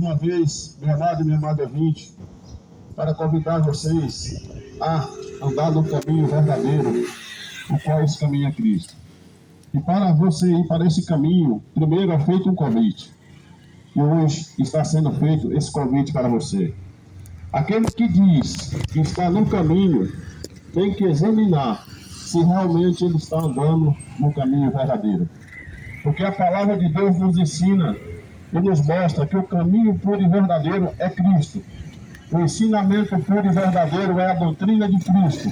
uma vez, meu amado e minha amada ouvinte, para convidar vocês a andar no caminho verdadeiro, o qual esse caminho é Cristo. E para você ir para esse caminho, primeiro é feito um convite. E hoje está sendo feito esse convite para você. Aquele que diz que está no caminho, tem que examinar se realmente ele está andando no caminho verdadeiro. Porque a palavra de Deus nos ensina e nos mostra que o caminho puro e verdadeiro é Cristo. O ensinamento puro e verdadeiro é a doutrina de Cristo.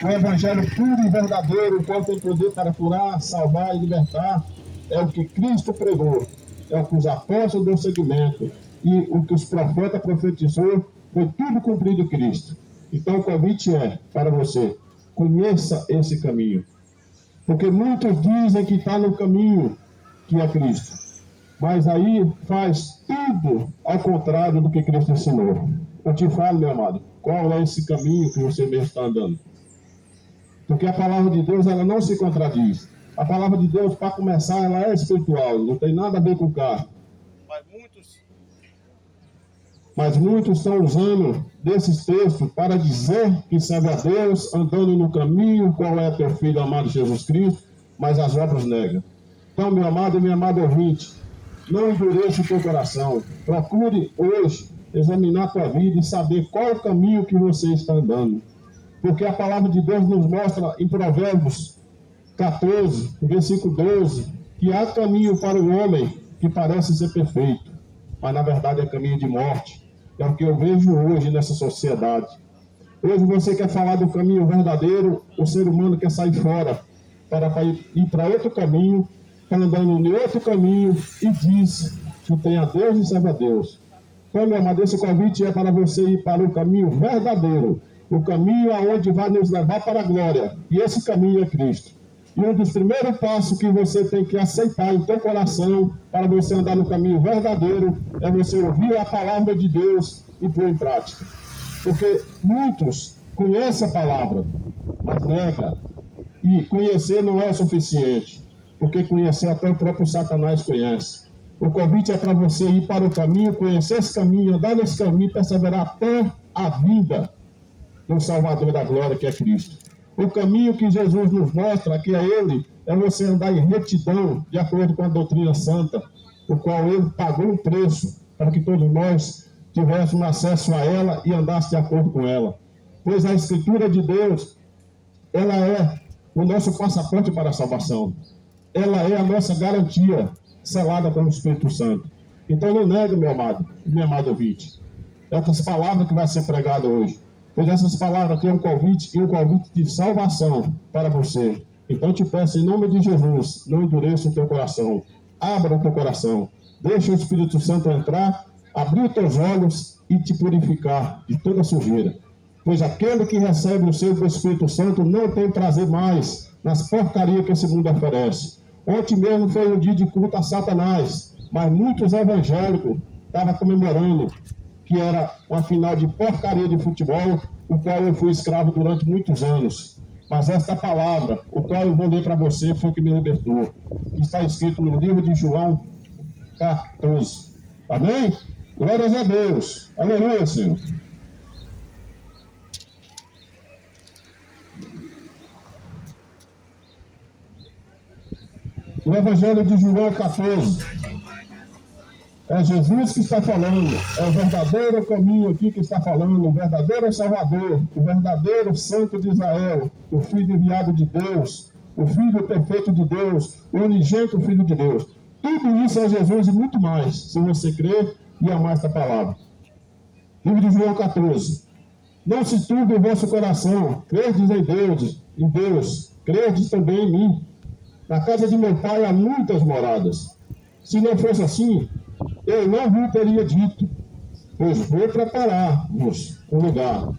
O evangelho puro e verdadeiro, o qual tem poder para curar, salvar e libertar, é o que Cristo pregou, é o que os apóstolos deu seguimento, e o que os profetas profetizou, foi tudo cumprido em Cristo. Então o convite é para você, conheça esse caminho. Porque muitos dizem que está no caminho que é Cristo, mas aí faz tudo ao contrário do que Cristo ensinou. Eu te falo, meu amado, qual é esse caminho que você mesmo está andando? Porque a palavra de Deus, ela não se contradiz. A palavra de Deus, para começar, ela é espiritual, não tem nada a ver com o carro. Mas muitos estão usando desses textos para dizer que serve a Deus, andando no caminho, qual é teu filho amado Jesus Cristo, mas as obras negam. Então, meu amado e minha amada ouvinte, não endureça o teu coração. Procure hoje examinar a tua vida e saber qual é o caminho que você está andando. Porque a palavra de Deus nos mostra em Provérbios 14, versículo 12, que há caminho para o homem que parece ser perfeito, mas na verdade é caminho de morte. É o que eu vejo hoje nessa sociedade. Hoje você quer falar do caminho verdadeiro, o ser humano quer sair fora para ir para outro caminho, está andando em outro caminho e diz que tem a Deus e serve a Deus. Então, meu amado, esse convite é para você ir para o caminho verdadeiro, o caminho aonde vai nos levar para a glória. E esse caminho é Cristo. E um dos primeiros passos que você tem que aceitar em teu coração para você andar no caminho verdadeiro é você ouvir a palavra de Deus e pôr em prática. Porque muitos conhecem a palavra, mas nega. E conhecer não é o suficiente, porque conhecer até o próprio Satanás conhece. O convite é para você ir para o caminho, conhecer esse caminho, andar nesse caminho, perseverar até a vida do Salvador da glória, que é Cristo. O caminho que Jesus nos mostra, que é Ele, é você andar em retidão, de acordo com a doutrina santa, o qual Ele pagou um preço para que todos nós tivéssemos acesso a ela e andássemos de acordo com ela. Pois a Escritura de Deus, ela é o nosso passaporte para a salvação. Ela é a nossa garantia, selada pelo Espírito Santo. Então não negue, meu amado, minha amada ouvinte, essas palavras que vai ser pregada hoje. Pois essas palavras têm um convite e um convite de salvação para você. Então te peço, em nome de Jesus, não endureça o teu coração. Abra o teu coração. Deixa o Espírito Santo entrar, abrir os teus olhos e te purificar de toda sujeira. Pois aquele que recebe o selo do Espírito Santo não tem prazer mais nas porcarias que esse mundo oferece. Ontem mesmo foi um dia de culto a Satanás, mas muitos evangélicos estavam comemorando que era uma final de porcaria de futebol, o qual eu fui escravo durante muitos anos. Mas esta palavra, o qual eu vou ler para você, foi o que me libertou. Que está escrito no livro de João 14. Amém? Glórias a Deus. Aleluia, Senhor. O Evangelho de João 14. É Jesus que está falando, é o verdadeiro caminho aqui que está falando, o verdadeiro Salvador, o verdadeiro Santo de Israel, o Filho enviado de Deus, o Filho perfeito de Deus, o unigênito Filho de Deus. Tudo isso é Jesus e muito mais, se você crer e amar esta palavra. Livro de João 14. Não se turbe o vosso coração, credes em Deus, credes também em mim. Na casa de meu pai há muitas moradas. Se não fosse assim, eu não vos teria dito, pois vou preparar-vos um lugar.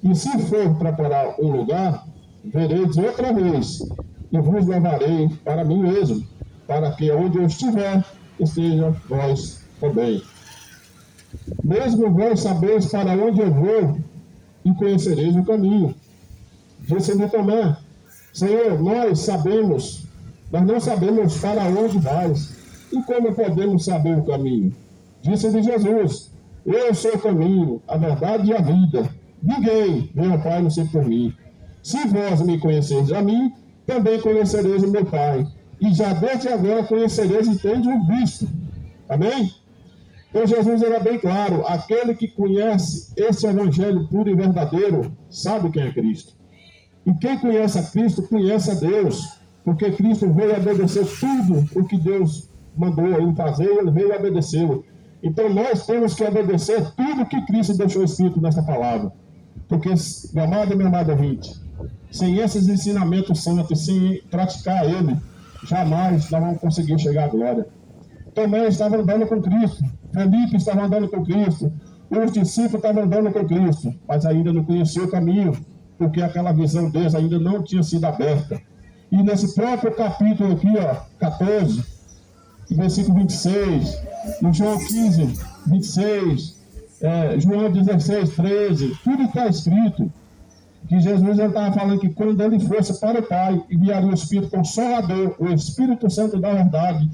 E se for preparar um lugar, vereis outra vez, e vos levarei para mim mesmo, para que onde eu estiver, esteja vós também. Mesmo vós sabeis para onde eu vou, e conhecereis o caminho. Disse-lhe Tomé: Senhor, nós não sabemos para onde vais. E como podemos saber o caminho? Disse-lhe Jesus: eu sou o caminho, a verdade e a vida. Ninguém vem ao Pai não ser por mim. Se vós me conheceis a mim, também conhecereis o meu Pai. E já desde agora conhecereis e tendes o visto. Amém? Então Jesus era bem claro: aquele que conhece esse evangelho puro e verdadeiro, sabe quem é Cristo. E quem conhece a Cristo, conhece a Deus. Porque Cristo veio obedecer tudo o que Deus mandou ele fazer, ele veio obedecê-lo. Então nós temos que obedecer tudo que Cristo deixou escrito nessa palavra. Porque, meu amado e minha amada ouvinte, sem esses ensinamentos santos, sem praticar ele, jamais nós vamos conseguir chegar à glória. Tomé estava andando com Cristo, Felipe estava andando com Cristo, os discípulos estavam andando com Cristo, mas ainda não conheciam o caminho, porque aquela visão deles ainda não tinha sido aberta. E nesse próprio capítulo aqui, 14, versículo 26, no João 15, 26, João 16, 13, tudo está escrito que Jesus estava falando que quando ele fosse para o Pai, enviaria o Espírito Consolador, o Espírito Santo da verdade,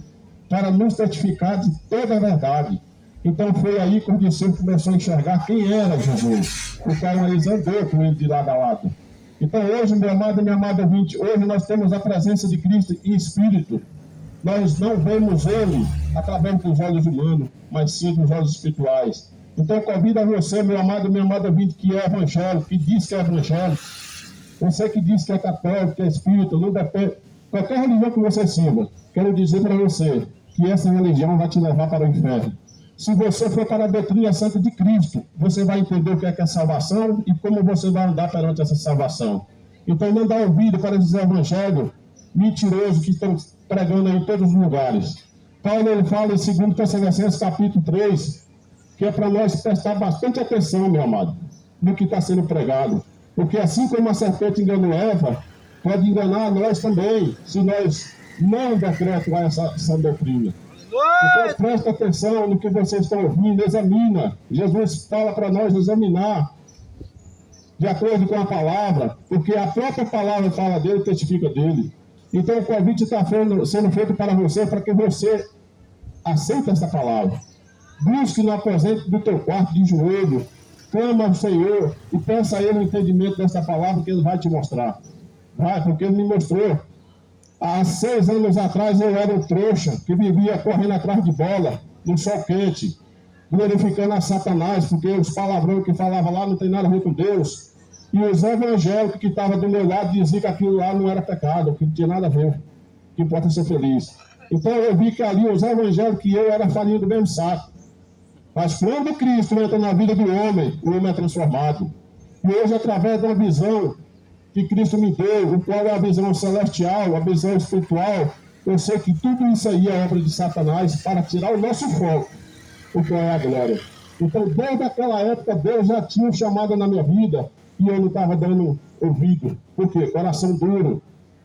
para nos testificar de toda a verdade. Então foi aí que o discípulo começou a enxergar quem era Jesus, o qual eles andou com ele de lado a lado. Então hoje, meu amado e minha amada ouvinte, hoje nós temos a presença de Cristo em Espírito. Nós não vemos ele através dos olhos humanos, mas sim dos olhos espirituais. Então convido a você, meu amado e minha amada ouvinte, que é evangélico, que diz que é evangélico, você que diz que é católico, que é espírita, não depende, qualquer religião que você sirva, quero dizer para você que essa religião vai te levar para o inferno. Se você for para a doutrina santa de Cristo, você vai entender o que é salvação e como você vai andar perante essa salvação. Então não dá ouvido para esses evangelhos mentirosos que estão pregando aí em todos os lugares. Paulo ele fala em 2 Tessalonicenses capítulo 3, que é para nós prestar bastante atenção, meu amado, no que está sendo pregado. Porque assim como a serpente enganou Eva, pode enganar nós também, se nós não decretarmos essa doutrina. Então presta atenção no que vocês estão ouvindo, examina. Jesus fala para nós examinar de acordo com a palavra, porque a própria palavra fala dele, testifica dele. Então o convite está sendo feito para você, para que você aceite essa palavra. Busque no aposento do teu quarto de joelho, clama ao Senhor e peça a Ele o entendimento dessa palavra que Ele vai te mostrar. Vai, porque Ele me mostrou. Há 6 anos atrás eu era um trouxa que vivia correndo atrás de bola, no sol quente, glorificando a Satanás, porque os palavrões que falava lá não tem nada a ver com Deus. E os evangélicos que estavam do meu lado diziam que aquilo lá não era pecado, que não tinha nada a ver, que importa ser feliz. Então eu vi que ali os evangélicos que eu era farinha do mesmo saco. Mas quando Cristo entra na vida do homem, o homem é transformado. E hoje, através da visão que Cristo me deu, o qual é a visão celestial, a visão espiritual, eu sei que tudo isso aí é obra de Satanás para tirar o nosso foco, o qual é a glória. Então, desde aquela época, Deus já tinha um chamado na minha vida e eu não estava dando ouvido. Por quê? Coração duro.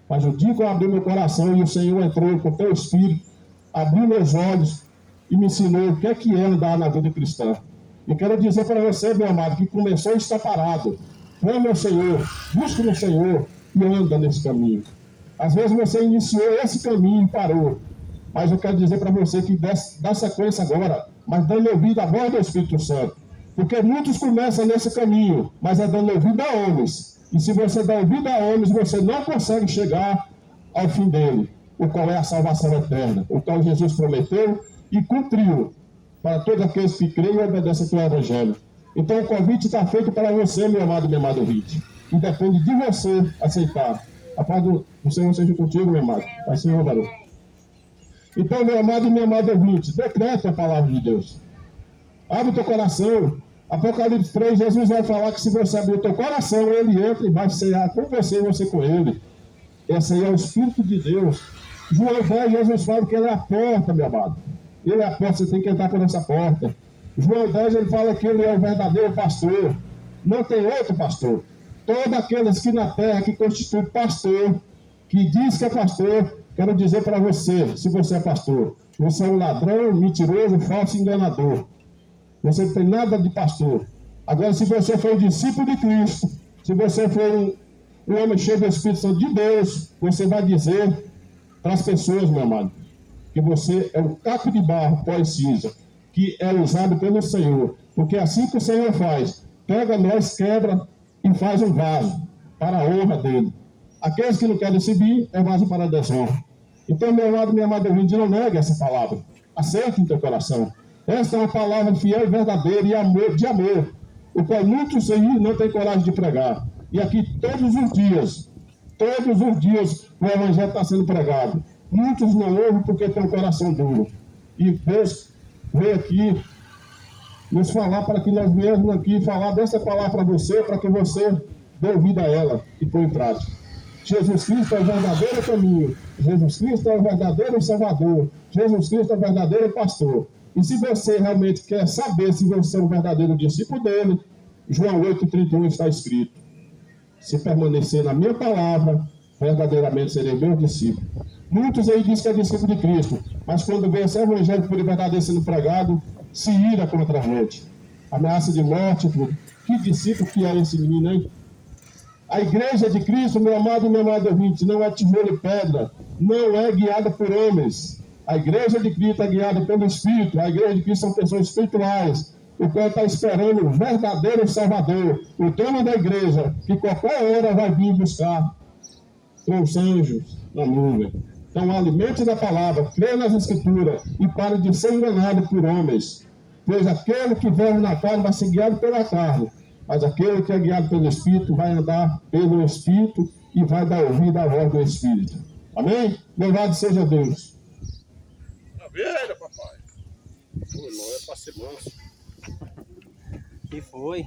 Mas o dia que eu abri meu coração e o Senhor entrou com o teu espírito, abriu meus olhos e me ensinou o que é andar na vida cristã. E quero dizer para você, meu amado, que começou a estar parado. Clame ao Senhor, busque no Senhor e anda nesse caminho. Às vezes você iniciou esse caminho e parou. Mas eu quero dizer para você que dá sequência agora, mas dando ouvido à voz do Espírito Santo. Porque muitos começam nesse caminho, mas é dando ouvido a homens. E se você dá ouvido a homens, você não consegue chegar ao fim dele, o qual é a salvação eterna, o qual Jesus prometeu e cumpriu para todos aqueles que creem e obedecem ao Evangelho. Então o convite está feito para você, meu amado e minha amada ouvinte. E depende de você aceitar. A paz do Senhor seja contigo, meu amado. Pai, Senhor, garoto. Então, meu amado e minha amada ouvinte, decreta a palavra de Deus. Abre o teu coração. Apocalipse 3, Jesus vai falar que se você abrir o teu coração, Ele entra e vai cear com você e você com Ele. Esse aí é o Espírito de Deus. João 10, Jesus fala que Ele é a porta, meu amado. Ele é a porta, você tem que entrar por essa porta. João 10, ele fala que Ele é o verdadeiro pastor. Não tem outro pastor. Todos aqueles que na terra que constituem pastor, que diz que é pastor, quero dizer para você, se você é pastor, você é um ladrão, mentiroso, falso e enganador. Você não tem nada de pastor. Agora, se você for um discípulo de Cristo, se você for um homem cheio do Espírito Santo de Deus, você vai dizer para as pessoas, meu amado, que você é um caco de barro pós-cinza. que é usado pelo Senhor. Porque é assim que o Senhor faz. Pega nós, quebra e faz um vaso para a honra dele. Aqueles que não querem subir, é vaso para a desonra. Então, meu amado, minha amada ouvinte, não negue essa palavra. Aceite em teu coração. Esta é uma palavra fiel e verdadeira e amor, de amor, o qual muitos aí não têm coragem de pregar. E aqui todos os dias, o evangelho está sendo pregado. Muitos não ouvem porque têm um coração duro. E Deus veio aqui nos falar para que nós viemos aqui falar dessa palavra para você, para que você dê ouvido a ela e põe em prática. Jesus Cristo é o verdadeiro caminho. Jesus Cristo é o verdadeiro Salvador. Jesus Cristo é o verdadeiro pastor. E se você realmente quer saber se você é um verdadeiro discípulo dele, João 8,31 está escrito: se permanecer na minha palavra, verdadeiramente serei meu discípulo. Muitos aí dizem que é discípulo de Cristo, mas quando vê esse evangelho por verdade sendo pregado, se ira contra a gente. Ameaça de morte, tudo. Que discípulo que é esse menino, hein? A igreja de Cristo, meu amado e meu amado ouvinte, não é tijolo e pedra, não é guiada por homens. A igreja de Cristo é guiada pelo Espírito. A igreja de Cristo são pessoas espirituais, o qual está esperando o verdadeiro Salvador, o dono da igreja, que qualquer hora vai vir buscar com os anjos na nuvem. Então, alimente da palavra, crê nas Escrituras e pare de ser enganado por homens. Pois aquele que vive na carne vai ser guiado pela carne, mas aquele que é guiado pelo Espírito vai andar pelo Espírito e vai dar ouvido à voz do Espírito. Amém? Louvado seja Deus. Maravilha, papai. Pô, não é para ser manso. Que foi?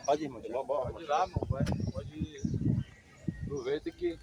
Pode ir, irmão. Pode ir lá, irmão. Pode ir. Aproveita que